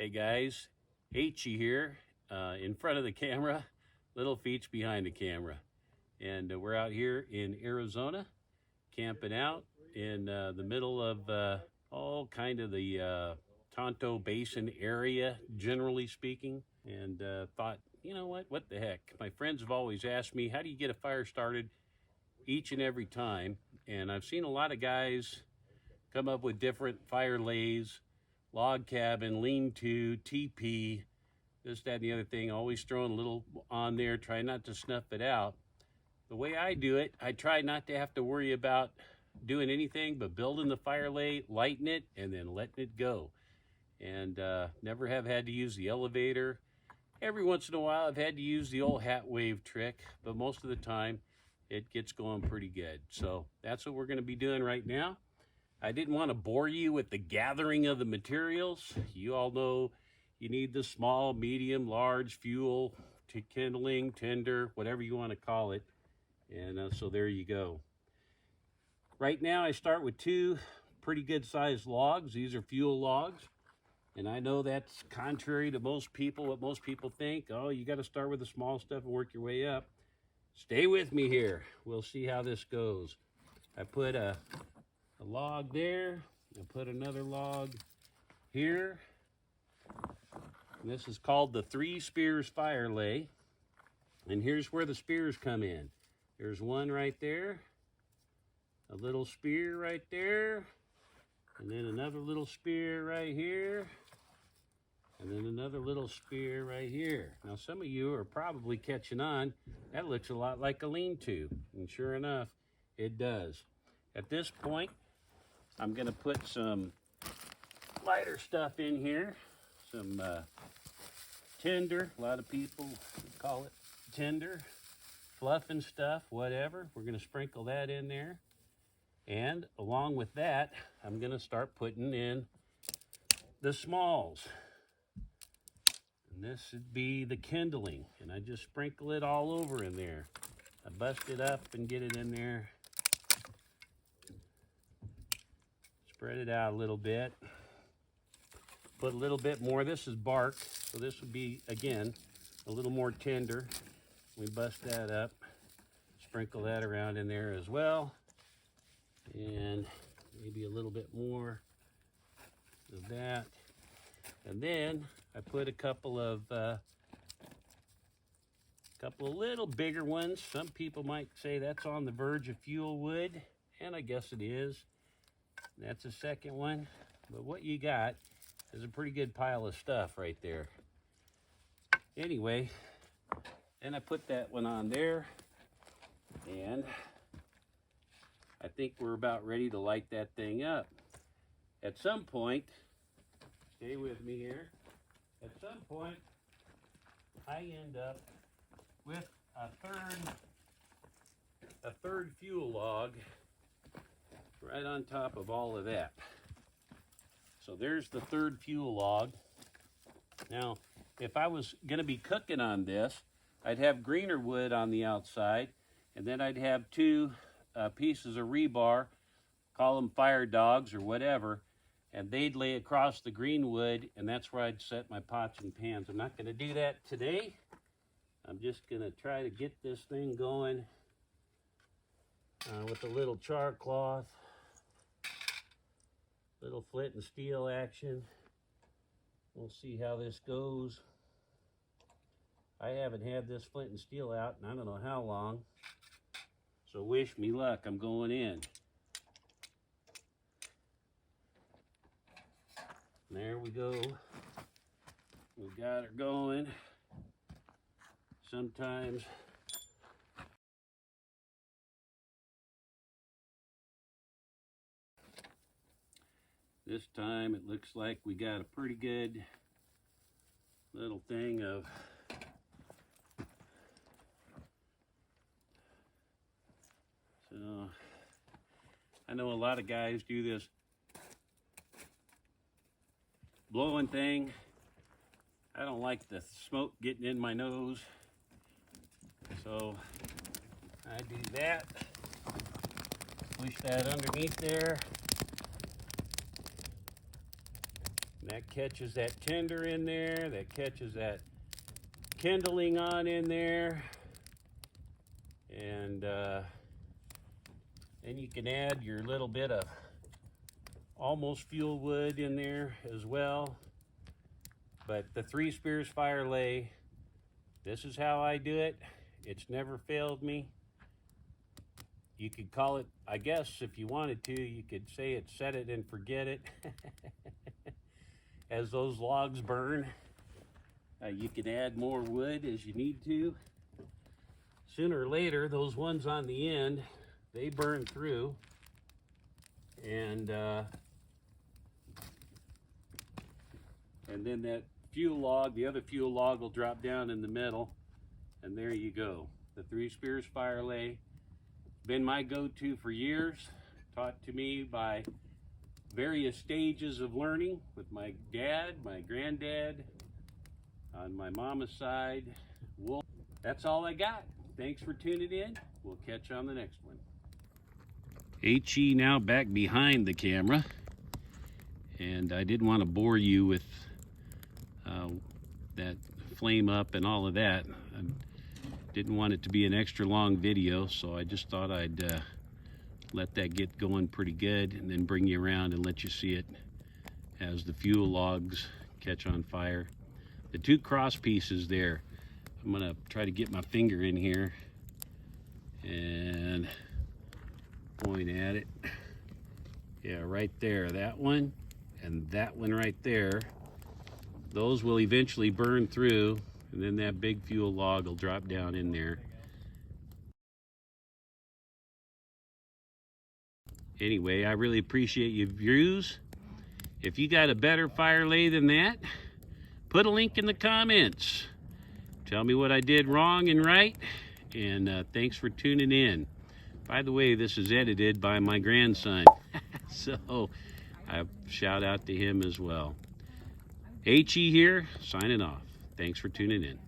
Hey guys, H here in front of the camera, Little Feech behind the camera. And we're out here in Arizona, camping out in the middle of all kind of the Tonto Basin area, generally speaking. And thought, you know what the heck? My friends have always asked me, how do you get a fire started each and every time? And I've seen a lot of guys come up with different fire lays, log cabin, lean-to, TP, this, that, and the other thing, always throwing a little on there, try not to snuff it out. The way I do it, I try not to have to worry about doing anything but building the fire lay, lighting it, and then letting it go. And never have had to use the elevator. Every once in a while, I've had to use the old hat wave trick, but most of the time, it gets going pretty good. So that's what we're gonna be doing right now. I didn't want to bore you with the gathering of the materials. You all know you need the small, medium, large fuel, kindling, tinder, whatever you want to call it. And so there you go. Right now I start with two pretty good sized logs. These are fuel logs. And I know that's contrary to most people, what most people think. Oh, you got to start with the small stuff and work your way up. Stay with me here. We'll see how this goes. I put a log there, and put another log here. And this is called the Three Spears Fire Lay. And here's where the spears come in. There's one right there, a little spear right there, and then another little spear right here, and then another little spear right here. Now some of you are probably catching on. That looks a lot like a lean-to, and sure enough, it does. At this point, I'm gonna put some lighter stuff in here, some tinder. A lot of people call it tinder, fluff and stuff, whatever. We're gonna sprinkle that in there. And along with that, I'm gonna start putting in the smalls. And this would be the kindling. And I just sprinkle it all over in there. I bust it up and get it in there. Spread it out a little bit. Put a little bit more. This is bark, so this would be, again, a little more tender. We bust that up. Sprinkle that around in there as well. And maybe a little bit more of that. And then I put a couple of little bigger ones. Some people might say that's on the verge of fuel wood, and I guess it is. That's the second one, but what you got is a pretty good pile of stuff right there. Anyway, then I put that one on there, and I think we're about ready to light that thing up. At some point, stay with me here, at some point, I end up with a third fuel log right on top of all of that. So there's the third fuel log. Now, if I was gonna be cooking on this, I'd have greener wood on the outside, and then I'd have two pieces of rebar, call them fire dogs or whatever, and they'd lay across the green wood, and that's where I'd set my pots and pans. I'm not gonna do that today. I'm just gonna try to get this thing going with a little char cloth. Little flint and steel action. We'll see how this goes. I haven't had this flint and steel out in I don't know how long. So wish me luck, I'm going in. There we go. We got her going. Sometimes this time it looks like we got a pretty good little thing of so I know a lot of guys do this blowing thing. I don't like the smoke getting in my nose, so I do that. Push that underneath there. And that catches that tinder in there, that catches that kindling on in there. And then you can add your little bit of almost fuel wood in there as well. But the Three Spears fire lay, this is how I do it. It's never failed me. You could call it, I guess, if you wanted to, you could say it's set it and forget it. As those logs burn, you can add more wood as you need to. Sooner or later, those ones on the end, they burn through. And then that fuel log, the other fuel log will drop down in the middle. And there you go. The Three Spears fire lay. Been my go-to for years, taught to me by various stages of learning with my dad, my granddad, on my mama's side. Wolf. That's all I got. Thanks for tuning in. We'll catch you on the next one. HE now back behind the camera, and I didn't want to bore you with that flame up and all of that. I didn't want it to be an extra long video, so I just thought I'd let that get going pretty good and then bring you around and let you see it as the fuel logs catch on fire. The two cross pieces there, I'm gonna try to get my finger in here and point at it. Yeah, right there, that one and that one right there. Those will eventually burn through, and then that big fuel log will drop down in there. Anyway, I really appreciate your views. If you got a better fire lay than that, put a link in the comments. Tell me what I did wrong and right, and thanks for tuning in. By the way, this is edited by my grandson, so I shout out to him as well. HE here, signing off. Thanks for tuning in.